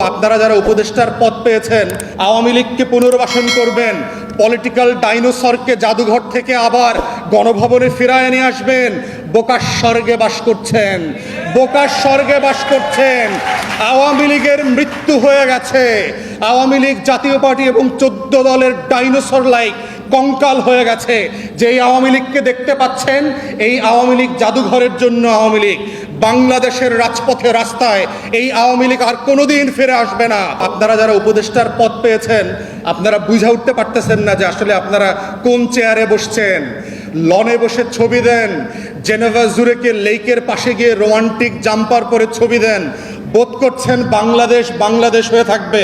আপনারা যারা উপদেষ্টার পদ পেয়েছেন আওয়ামী লীগকে পুনর্বাসন করবেন, পলিটিক্যাল ডাইনোসরকে জাদুঘর থেকে আবার গণভবনে ফিরায় নিয়ে আসবেন। বোকার স্বর্গে বাস করছেন, বোকার স্বর্গে বাস করছেন। আওয়ামী লীগের মৃত্যু হয়ে গেছে। আওয়ামী লীগ জাতীয় পার্টি এবং 14 দলের ডাইনোসর লাইক কঙ্কাল হয়ে গেছে। যেই আওয়ামী লীগকে দেখতে পাচ্ছেন, এই আওয়ামী লীগ জাদুঘরের জন্য আওয়ামী লীগ। বাংলাদেশের রাজপথে রাস্তায় এই আওয়ামী লীগ আর কোনোদিন ফিরে আসবে না। আপনারা যারা উপদেষ্টার পদ পেয়েছেন আপনারা বুঝে উঠতে পারতেছেন না যে আসলে আপনারা কোন চেয়ারে বসছেন। লনে বসে ছবি দেন, জেনেভা জুরিকে লেকের পাশে গিয়ে রোমান্টিক জাম্পার পরে ছবি দেন, বোধ করছেন বাংলাদেশ বাংলাদেশ হয়ে থাকবে।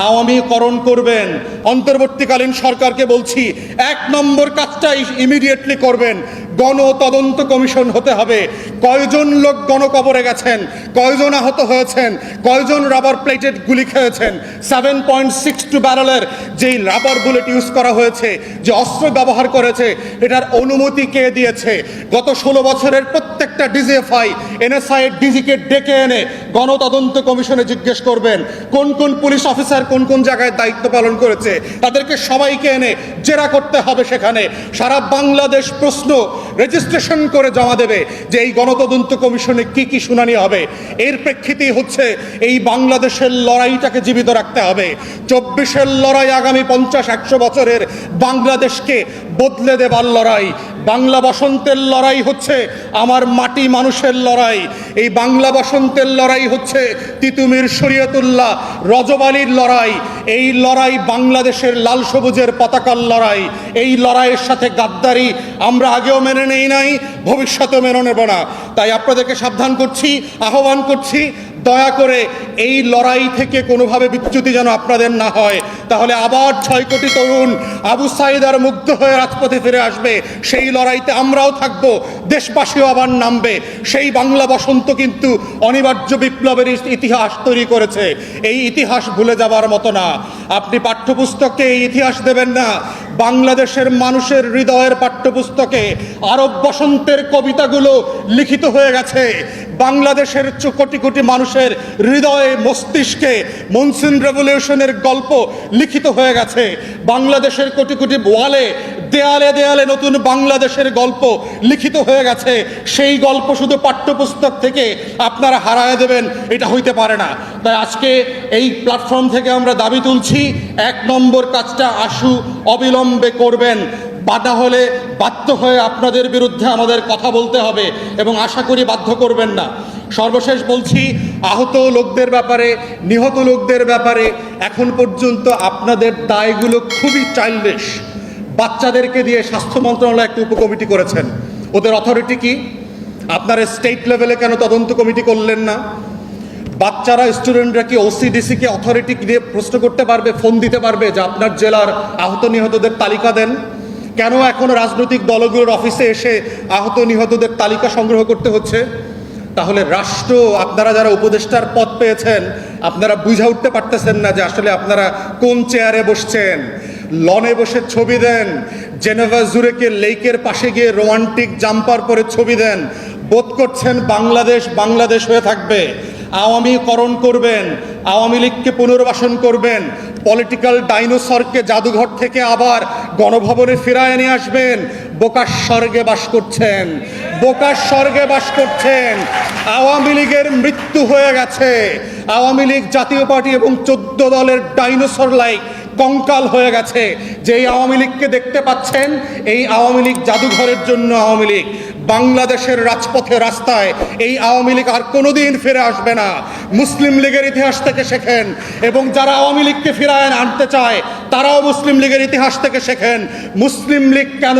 আওয়ামীকরণ করবেন। অন্তর্বর্তীকালীন সরকারকে বলছি, 1 নম্বর কাজটা ইমিডিয়েটলি করবেন, গণতদন্ত কমিশন হতে হবে। কয়জন লোক গণকবরে গেছেন, কয়জন আহত হয়েছেন, কয়জন রাবার প্লেটেড গুলি খেয়েছেন, 7.62 ব্যারেলের যেই রাবার বুলেট ইউজ করা হয়েছে, যে অস্ত্র ব্যবহার করেছে, এটার অনুমতি কে দিয়েছে? গত 16 বছরের প্রত্যেকটা ডিজিএফআই এনএসআই ডিজিকে ডেকে এনে গণতদন্ত কমিশনে জিজ্ঞেস করবেন কোন কোন পুলিশ অফিসার কোন কোন জায়গায় দায়িত্ব পালন করেছে। তাদেরকে সবাইকে এনে জেরা করতে হবে। সেখানে সারা বাংলাদেশ প্রশ্ন রেজিস্ট্রেশন করে জমা দেবে যে এই গণতদন্ত কমিশনে কি কি শুনানি হবে। এর প্রেক্ষিতেই হচ্ছে এই বাংলাদেশের লড়াইটাকে জীবিত রাখতে হবে। 24-এর লড়াই আগামী 50-100 বছরের বাংলাদেশকে বদলে দেবার লড়াই। বাংলা বসন্তের লড়াই হচ্ছে আমার মাটি মানুষের লড়াই। এই বাংলা বসন্তের লড়াই হচ্ছে তিতুমির শরীয়তুল্লাহ রজব আলীর লড়াই। এই লড়াই বাংলাদেশের লাল সবুজের পতাকার লড়াই। এই লড়াইয়ের সাথে গাদ্দারি আমরা আগেও মেনে নেই নাই, ভবিষ্যতেও মেনে নেব না। তাই আপনাদেরকে সাবধান করছি, আহ্বান করছি, দয়া করে এই লড়াই থেকে কোনোভাবে বিচ্যুতি যেন আপনাদের না হয়। তাহলে আবার 6 কোটি তরুণ আবু সাঈদ আর মুগ্ধ হয়ে রাজপথে ফিরে আসবে। সেই লড়াইতে আমরাও থাকব, দেশবাসীও আবার নামবে। সেই বাংলা বসন্ত কিন্তু অনিবার্য বিপ্লবের ইতিহাস তৈরি করেছে। এই ইতিহাস ভুলে যাবার মতো না। আপনি পাঠ্যপুস্তকে এই ইতিহাস দেবেন না। বাংলাদেশের মানুষের হৃদয়ের পাঠ্যপুস্তকে আরব বসন্তের কবিতাগুলো লিখিত হয়ে গেছে। বাংলাদেশের কোটি কোটি মানুষের হৃদয়ে মস্তিষ্কে মনসুন রেভলিউশনের গল্প লিখিত হয়ে গেছে। বাংলাদেশের কোটি কোটি ওয়ালে দেয়ালে দেয়ালে নতুন বাংলাদেশের গল্প লিখিত হয়ে গেছে। সেই গল্প শুধু পাঠ্যপুস্তক থেকে আপনারা হারায় দেবেন, এটা হইতে পারে না। তাই আজকে এই প্ল্যাটফর্ম থেকে আমরা দাবি তুলছি, 1 নম্বর কাজটা আশু অবিলম্বে করবেন। বাধা হলে বাধ্য হয়ে আপনাদের বিরুদ্ধে আমাদের কথা বলতে হবে এবং আশা করি বাধ্য করবেন না। সর্বশেষ বলছি, আহত লোকদের ব্যাপারে, নিহত লোকদের ব্যাপারে এখন পর্যন্ত আপনাদের দায়গুলো খুবই চাইল্ডিশ। বাচ্চাদেরকে দিয়ে স্বাস্থ্য মন্ত্রণালয় একটা উপকমিটি করেছেন, ওদের অথরিটি কি? আপনারা স্টেট লেভেলে কেন তদন্ত কমিটি করলেন না? বাচ্চারা, স্টুডেন্টরা কি ওসিডিসিকে অথরিটি দিয়ে প্রশ্ন করতে পারবে, ফোন দিতে পারবে যে আপনার জেলার আহত নিহতদের তালিকা দেন? কেন এখনো রাজনৈতিক দলগুলোর অফিসে এসে আহত নিহতদের তালিকা সংগ্রহ করতে হচ্ছে? তাহলে রাষ্ট্র, আপনারা যারা উপদেষ্টার পদ পেয়েছেন আপনারা বুঝে উঠতে পারতেছেন না যে আসলে আপনারা কোন চেয়ারে বসছেন। লনে বসে ছবি দেন, জেনেভা জুরিকে লেকের পাশে গিয়ে রোমান্টিক জাম্পার পরে ছবি দেন, বোধ করছেন বাংলাদেশ বাংলাদেশ হয়ে থাকবে। আওয়ামীকরণ করবেন, আওয়ামী লীগকে পুনর্বাসন করবেন, পলিটিক্যাল ডাইনোসরকে জাদুঘর থেকে আবার গণভবনে ফিরায় নিয়ে আসবেন। বোকার স্বর্গে বাস করছেন, বোকার স্বর্গে বাস করছেন। আওয়ামী লীগের মৃত্যু হয়ে গেছে। আওয়ামী লীগ জাতীয় পার্টি এবং 14 দলের ডাইনোসর লাইক কঙ্কাল হয়ে গেছে। যেই আওয়ামী লীগকে দেখতে পাচ্ছেন, এই আওয়ামী লীগ জাদুঘরের জন্য আওয়ামী লীগ। বাংলাদেশের রাজপথে রাস্তায় এই আওয়ামী লীগ আর কোনোদিন ফিরে আসবে না। মুসলিম লীগের ইতিহাস থেকে শেখেন এবং যারা আওয়ামী লীগকে ফিরায় আনতে চায় তারাও মুসলিম লীগের ইতিহাস থেকে শেখেন। মুসলিম লীগ কেন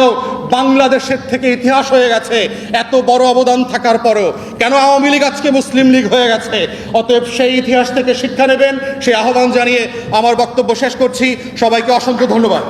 বাংলাদেশের থেকে ইতিহাস হয়ে গেছে এত বড় অবদান থাকার পরও? কেন আওয়ামী লীগ আজকে মুসলিম লীগ হয়ে গেছে? অতএব সেই ইতিহাস থেকে শিক্ষা নেবেন, সেই আহ্বান জানিয়ে আমার বক্তব্য শেষ করছি। সবাইকে অসংখ্য ধন্যবাদ।